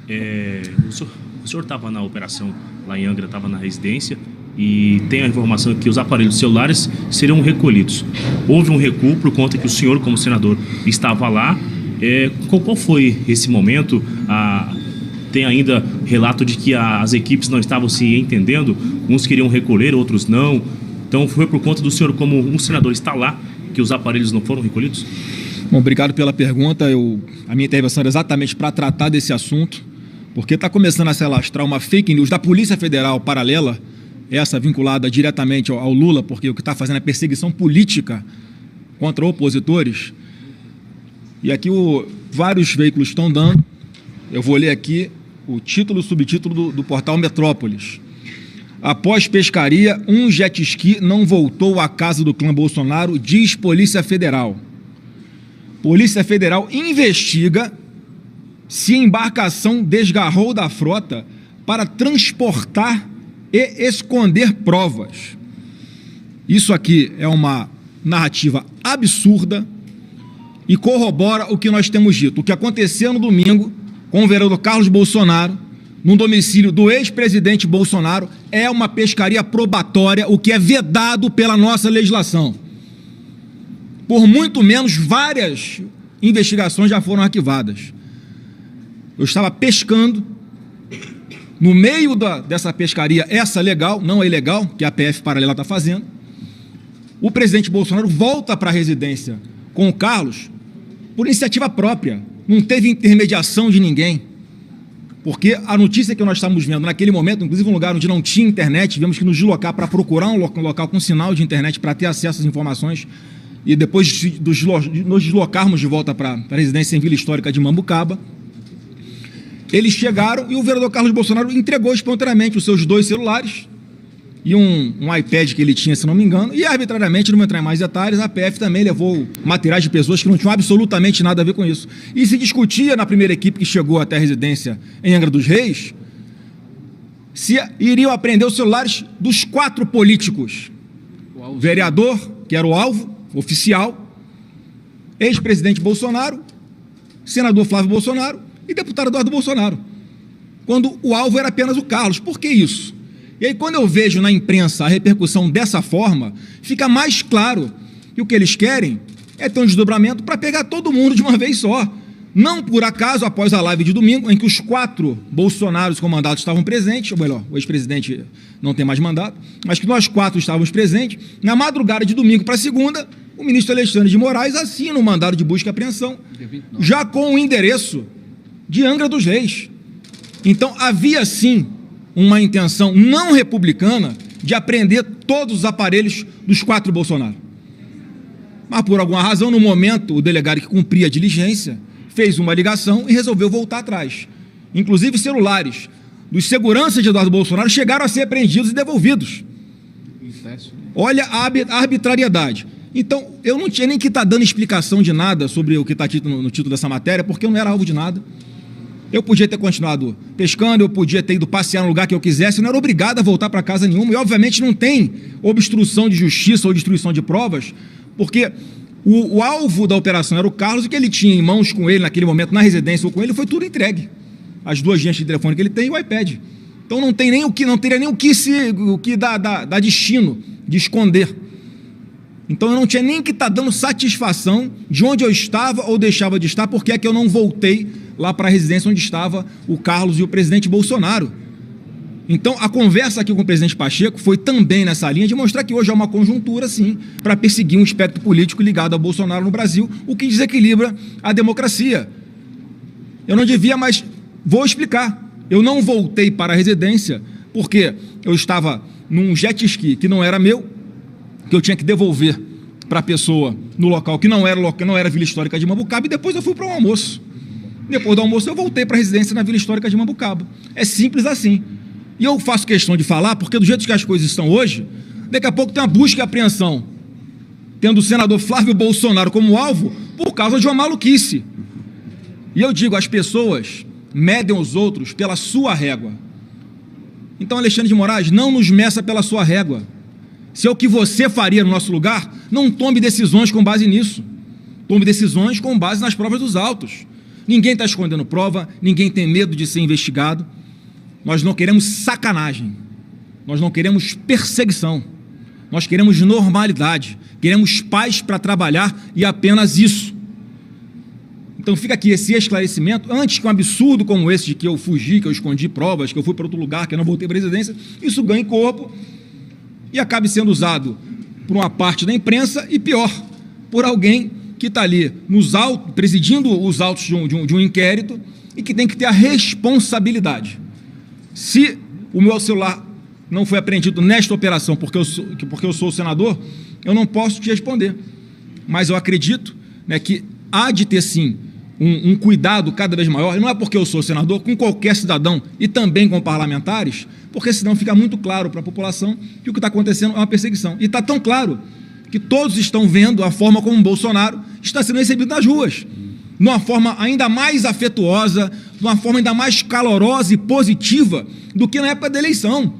O senhor estava na operação lá em Angra, estava na residência, e tem a informação que os aparelhos celulares seriam recolhidos. Houve um recuo por conta que o senhor, como senador, estava lá. Qual foi esse momento? Tem ainda relato de que as equipes não estavam se entendendo, uns queriam recolher, outros não. Então foi por conta do senhor, como um senador, estar lá, que os aparelhos não foram recolhidos? Bom, obrigado pela pergunta. A minha intervenção era exatamente para tratar desse assunto, porque está começando a se alastrar uma fake news da Polícia Federal paralela, essa vinculada diretamente ao Lula, porque o que está fazendo é perseguição política contra opositores. E aqui vários veículos estão dando. Eu vou ler aqui o título e o subtítulo do portal Metrópolis. Após pescaria, um jet ski não voltou à casa do clã Bolsonaro, diz Polícia Federal. Polícia Federal investiga se a embarcação desgarrou da frota para transportar e esconder provas. Isso aqui é uma narrativa absurda e corrobora o que nós temos dito. O que aconteceu no domingo com o vereador Carlos Bolsonaro, num domicílio do ex-presidente Bolsonaro, é uma pescaria probatória, o que é vedado pela nossa legislação. Por muito menos, várias investigações já foram arquivadas. Eu estava pescando, no meio dessa pescaria, essa legal, não a ilegal, que a PF paralela está fazendo. O presidente Bolsonaro volta para a residência com o Carlos por iniciativa própria, não teve intermediação de ninguém. Porque a notícia que nós estávamos vendo naquele momento, inclusive um lugar onde não tinha internet, tivemos que nos deslocar para procurar um local com sinal de internet para ter acesso às informações, e depois nos deslocarmos de volta para a residência em Vila Histórica de Mambucaba, eles chegaram e o vereador Carlos Bolsonaro entregou espontaneamente os seus 2 celulares e um iPad que ele tinha, se não me engano, e arbitrariamente, não vou entrar em mais detalhes, a PF também levou materiais de pessoas que não tinham absolutamente nada a ver com isso. E se discutia na primeira equipe que chegou até a residência em Angra dos Reis, se iriam apreender os celulares dos 4 políticos. O vereador, que era o alvo oficial, ex-presidente Bolsonaro, senador Flávio Bolsonaro e deputado Eduardo Bolsonaro, quando o alvo era apenas o Carlos. Por que isso? E aí, quando eu vejo na imprensa a repercussão dessa forma, fica mais claro que o que eles querem é ter um desdobramento para pegar todo mundo de uma vez só. Não por acaso, após a live de domingo, em que os 4 Bolsonaros com mandato estavam presentes, ou melhor, o ex-presidente não tem mais mandato, mas que nós 4 estávamos presentes, na madrugada de domingo para segunda, o ministro Alexandre de Moraes assina um mandado de busca e apreensão, já com o endereço de Angra dos Reis. Então, havia sim uma intenção não republicana de apreender todos os aparelhos dos 4 Bolsonaro. Mas, por alguma razão, no momento, o delegado que cumpria a diligência fez uma ligação e resolveu voltar atrás. Inclusive, celulares dos seguranças de Eduardo Bolsonaro chegaram a ser apreendidos e devolvidos. Olha a arbitrariedade. Então, eu não tinha nem que estar dando explicação de nada sobre o que está no título dessa matéria, porque eu não era alvo de nada. Eu podia ter continuado pescando, eu podia ter ido passear no lugar que eu quisesse, eu não era obrigado a voltar para casa nenhuma, e obviamente não tem obstrução de justiça ou destruição de provas, porque o alvo da operação era o Carlos, e o que ele tinha em mãos com ele naquele momento, na residência ou com ele, foi tudo entregue. As 2 agentes de telefone que ele tem e o iPad. Então não teria nem o que dar destino de esconder. Então eu não tinha nem que estar dando satisfação de onde eu estava ou deixava de estar, porque é que eu não voltei lá para a residência onde estava o Carlos e o presidente Bolsonaro. Então a conversa aqui com o presidente Pacheco foi também nessa linha de mostrar que hoje há uma conjuntura, sim, para perseguir um espectro político ligado ao Bolsonaro no Brasil, o que desequilibra a democracia. Eu não devia, mas vou explicar. Eu não voltei para a residência porque eu estava num jet ski que não era meu, que eu tinha que devolver para a pessoa no local que não era Vila Histórica de Mambucaba, e depois eu fui para um almoço. Depois do almoço eu voltei para a residência na Vila Histórica de Mambucaba. É simples assim. E eu faço questão de falar, porque do jeito que as coisas estão hoje, daqui a pouco tem uma busca e apreensão, tendo o senador Flávio Bolsonaro como alvo, por causa de uma maluquice. E eu digo, as pessoas medem os outros pela sua régua. Então, Alexandre de Moraes, não nos meça pela sua régua. Se é o que você faria no nosso lugar, não tome decisões com base nisso. Tome decisões com base nas provas dos autos. Ninguém está escondendo prova, ninguém tem medo de ser investigado. Nós não queremos sacanagem, nós não queremos perseguição, nós queremos normalidade, queremos paz para trabalhar e apenas isso. Então fica aqui esse esclarecimento, antes que um absurdo como esse de que eu fugi, que eu escondi provas, que eu fui para outro lugar, que eu não voltei para a residência, isso ganhe corpo e acabe sendo usado por uma parte da imprensa e, pior, por alguém que está ali presidindo os autos de um inquérito e que tem que ter a responsabilidade. Se o meu celular não foi apreendido nesta operação porque eu sou o senador, eu não posso te responder. Mas eu acredito, né, que há de ter, sim, um cuidado cada vez maior, e não é porque eu sou senador, com qualquer cidadão e também com parlamentares, porque senão fica muito claro para a população que o que está acontecendo é uma perseguição. E está tão claro que todos estão vendo a forma como o Bolsonaro está sendo recebido nas ruas, de uma forma ainda mais afetuosa, de uma forma ainda mais calorosa e positiva do que na época da eleição.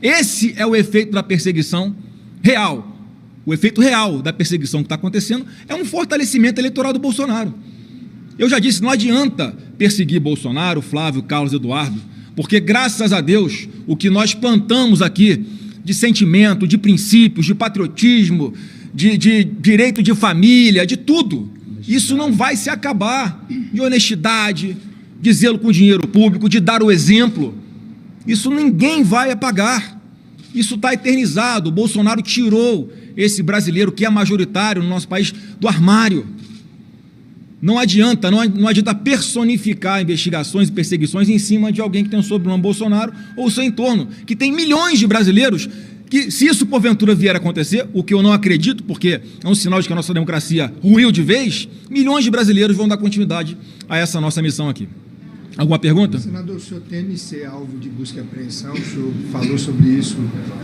Esse é o efeito da perseguição real. O efeito real da perseguição que está acontecendo é um fortalecimento eleitoral do Bolsonaro. Eu já disse, não adianta perseguir Bolsonaro, Flávio, Carlos, Eduardo, porque, graças a Deus, o que nós plantamos aqui de sentimento, de princípios, de patriotismo, de direito de família, de tudo, isso não vai se acabar. De honestidade, de zelo com o dinheiro público, de dar o exemplo, isso ninguém vai apagar. Isso está eternizado. O Bolsonaro tirou esse brasileiro que é majoritário no nosso país do armário. Não adianta personificar investigações e perseguições em cima de alguém que tem o sobrenome Bolsonaro ou seu entorno, que tem milhões de brasileiros que, se isso porventura vier a acontecer, o que eu não acredito, porque é um sinal de que a nossa democracia ruiu de vez, milhões de brasileiros vão dar continuidade a essa nossa missão aqui. Alguma pergunta? Senador, o senhor teme ser alvo de busca e apreensão? O senhor falou sobre isso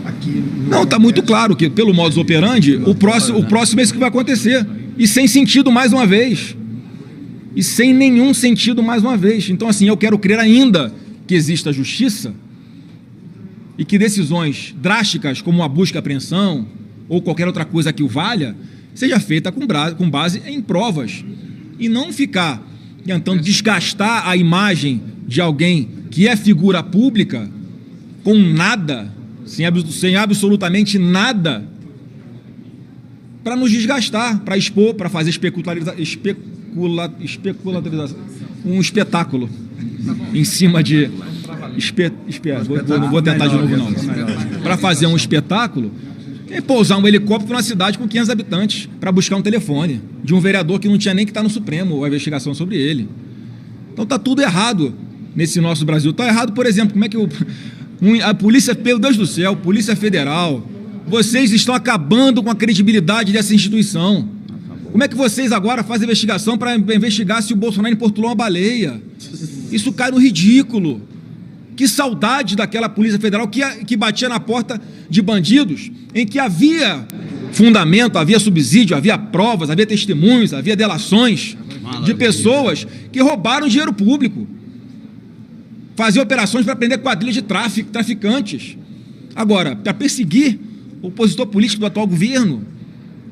aqui no... Não, está muito claro que, pelo modus operandi, o próximo é isso que vai acontecer. E sem sentido mais uma vez. E sem nenhum sentido mais uma vez. Então, assim, eu quero crer ainda que exista justiça e que decisões drásticas, como a busca e apreensão ou qualquer outra coisa que o valha, seja feita com base em provas e não ficar tentando desgastar a imagem de alguém que é figura pública com nada, sem absolutamente nada, para nos desgastar, para expor, para fazer um espetáculo em cima de... não vou tentar de novo, não. Para fazer um espetáculo, é pousar um helicóptero na cidade com 500 habitantes para buscar um telefone de um vereador que não tinha nem que estar no Supremo, a investigação sobre ele. Então está tudo errado nesse nosso Brasil. Está errado, por exemplo, como é que a polícia, meu Deus do céu, Polícia Federal, vocês estão acabando com a credibilidade dessa instituição. Como é que vocês agora fazem investigação para investigar se o Bolsonaro importunou uma baleia? Isso cai no ridículo. Que saudade daquela Polícia Federal que batia na porta de bandidos, em que havia fundamento, havia subsídio, havia provas, havia testemunhos, havia delações de pessoas que roubaram dinheiro público. Fazia operações para prender quadrilhas de traficantes. Agora, para perseguir o opositor político do atual governo,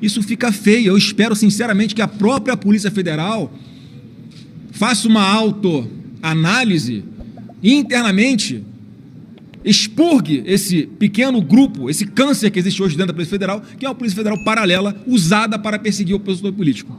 isso fica feio. Eu espero, sinceramente, que a própria Polícia Federal faça uma autoanálise e internamente expurgue esse pequeno grupo, esse câncer que existe hoje dentro da Polícia Federal, que é uma Polícia Federal paralela usada para perseguir o opositor político.